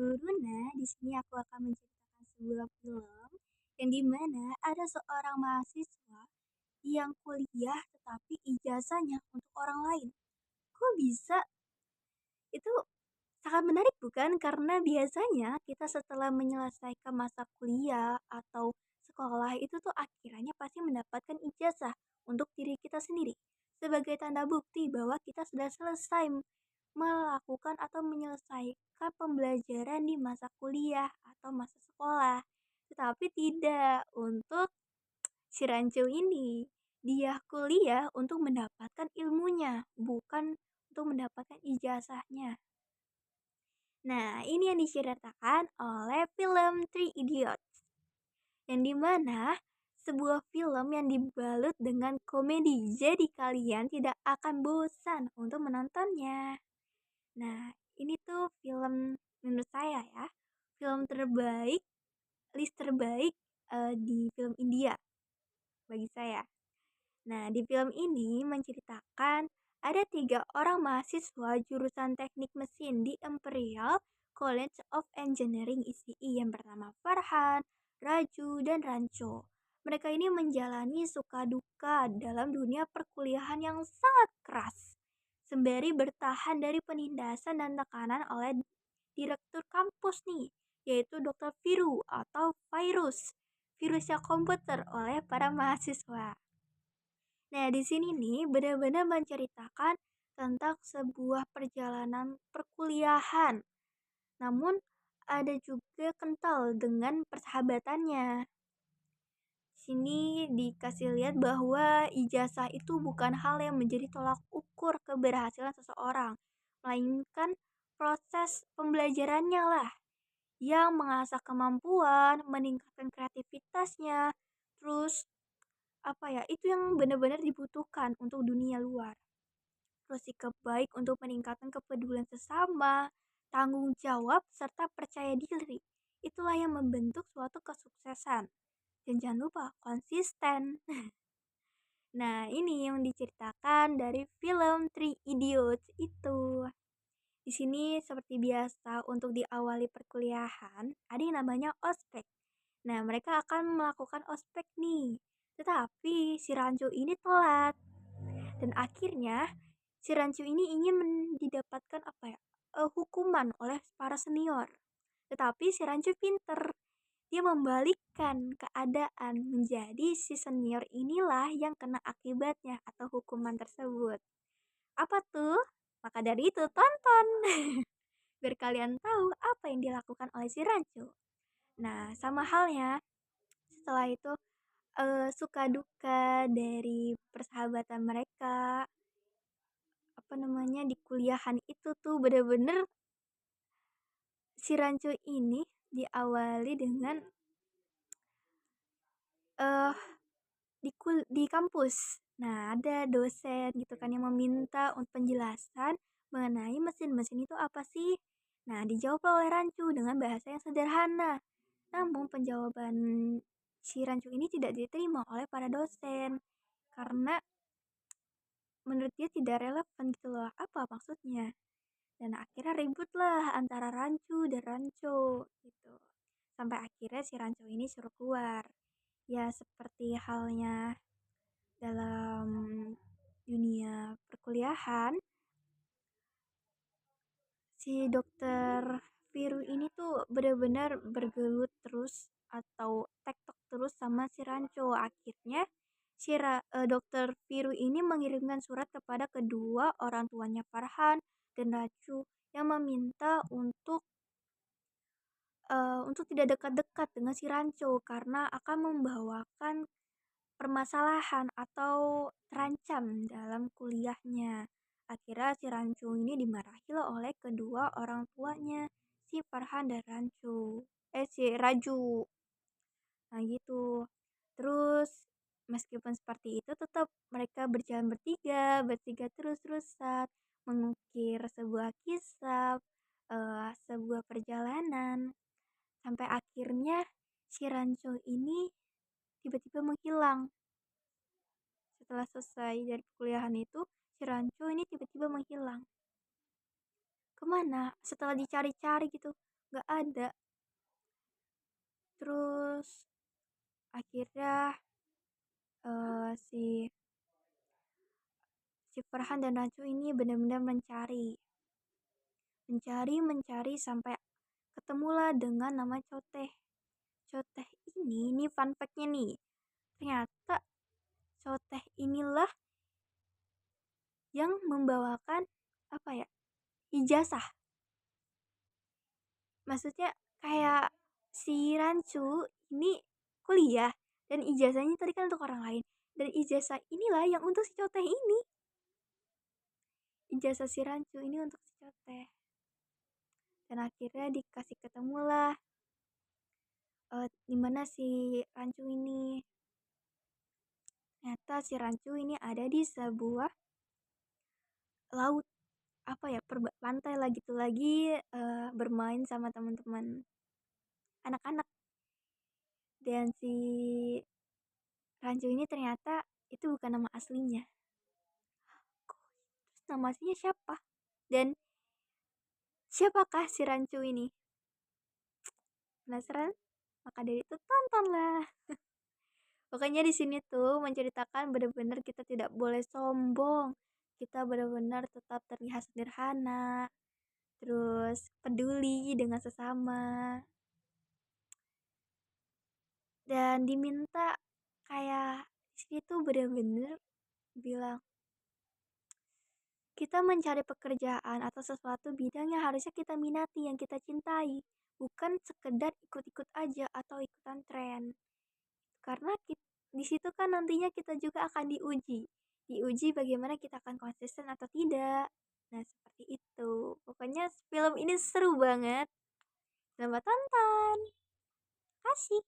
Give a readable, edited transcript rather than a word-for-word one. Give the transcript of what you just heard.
Nah, di sini aku akan menceritakan sebuah film yang dimana ada seorang mahasiswa yang kuliah tetapi ijazahnya untuk orang lain. Kok bisa? Itu sangat menarik bukan? Karena biasanya kita setelah menyelesaikan masa kuliah atau sekolah itu tuh akhirnya pasti mendapatkan ijazah untuk diri kita sendiri sebagai tanda bukti bahwa kita sudah selesai melakukan atau menyelesaikan pembelajaran di masa kuliah atau masa sekolah. Tetapi tidak untuk si rancu ini. Dia kuliah untuk mendapatkan ilmunya, bukan untuk mendapatkan ijazahnya. Nah, ini yang diceritakan oleh film Three Idiots, yang dimana sebuah film yang dibalut dengan komedi, jadi kalian tidak akan bosan untuk menontonnya. Nah, ini tuh film menurut saya ya, film terbaik, list terbaik di film India bagi saya. Nah, di film ini menceritakan ada 3 orang mahasiswa jurusan teknik mesin di Imperial College of Engineering ICI yang bernama Farhan, Raju, dan Rancho. Mereka ini menjalani suka duka dalam dunia perkuliahan yang sangat keras, sembari bertahan dari penindasan dan tekanan oleh direktur kampus nih, yaitu Dr. Viru atau virusnya komputer oleh para mahasiswa. Nah, di sini nih benar-benar menceritakan tentang sebuah perjalanan perkuliahan. Namun ada juga kental dengan persahabatannya. Sini dikasih lihat bahwa ijazah itu bukan hal yang menjadi tolak ukur keberhasilan seseorang, melainkan proses pembelajarannya lah yang mengasah kemampuan, meningkatkan kreativitasnya, terus apa ya, itu yang benar-benar dibutuhkan untuk dunia luar. Terus sikap baik untuk meningkatkan kepedulian sesama, tanggung jawab, serta percaya diri. Itulah yang membentuk suatu kesuksesan. Dan jangan lupa konsisten. Nah, ini yang diceritakan dari film Three Idiots itu. Di sini seperti biasa untuk diawali perkuliahan, ada yang namanya ospek. Nah, mereka akan melakukan ospek nih. Tetapi si Rancu ini telat. Dan akhirnya si Rancu ini ingin didapatkan apa ya? Hukuman oleh para senior. Tetapi si Rancu pinter. Dia membalikkan keadaan menjadi si senior inilah yang kena akibatnya atau hukuman tersebut. Apa tuh? Maka dari itu tonton biar kalian tahu apa yang dilakukan oleh si Rancu. Nah, sama halnya setelah itu suka duka dari persahabatan mereka, apa namanya, di kuliahan itu tuh bener-bener si Rancu ini diawali dengan eh di kampus. Nah, ada dosen gitu kan yang meminta untuk penjelasan mengenai mesin-mesin itu apa sih? Nah, dijawab oleh Rancu dengan bahasa yang sederhana. Namun penjawaban si Rancu ini tidak diterima oleh para dosen karena menurut dia tidak relevan gitu loh. Apa maksudnya? Dan akhirnya ribut lah antara Rancu dan Ranco gitu. Sampai akhirnya si Ranco ini suruh keluar. Ya seperti halnya dalam dunia perkuliahan, si dokter Viru ini tuh benar-benar bergelut terus atau tektok terus sama si Ranco. Akhirnya dokter Viru ini mengirimkan surat kepada kedua orang tuanya Farhan dan Raju yang meminta untuk tidak dekat-dekat dengan si Ranco karena akan membawakan permasalahan atau terancam dalam kuliahnya. Akhirnya si Rancu ini dimarahi lah oleh kedua orang tuanya, si Farhan dan si Raju. Nah gitu. Terus meskipun seperti itu tetap mereka berjalan bertiga terus-terusan mengukir sebuah kisah, sebuah perjalanan sampai akhirnya si Rancu ini tiba-tiba menghilang. Setelah selesai dari perkuliahan itu, si Rancu ini tiba-tiba menghilang. Kemana? Setelah dicari-cari gitu, nggak ada. Terus akhirnya si si Farhan dan Rancu ini benar-benar mencari sampai ketemulah dengan nama Coteh. Coteh ini fun fact-nya nih. Ternyata Coteh inilah yang membawakan apa ya? Ijazah. Maksudnya kayak si Rancu ini kuliah dan ijazahnya tadi kan untuk orang lain. Dan ijazah inilah yang untuk si Coteh ini. Ijazah si Rancu ini untuk si Coteh. Dan akhirnya dikasih ketemulah di mana si Rancu ini. Ternyata si Rancu ini ada di sebuah laut, apa ya, pantai lah gitu lagi, bermain sama teman-teman anak-anak. Dan si Rancu ini ternyata itu bukan nama aslinya. Terus nama aslinya siapa? Dan siapakah si Rancu ini? Penasaran? Maka dari itu tontonlah. Pokoknya di sini tuh menceritakan benar-benar kita tidak boleh sombong. Kita benar-benar tetap terlihat sederhana, terus peduli dengan sesama, dan diminta kayak di sini tuh benar-benar bilang kita mencari pekerjaan atau sesuatu bidang yang harusnya kita minati, yang kita cintai, bukan sekedar ikut-ikut aja atau ikutan tren. Karena di situ kan nantinya kita juga akan diuji bagaimana kita akan konsisten atau tidak. Nah, seperti itu. Pokoknya film ini seru banget. Selamat tonton. Kasih.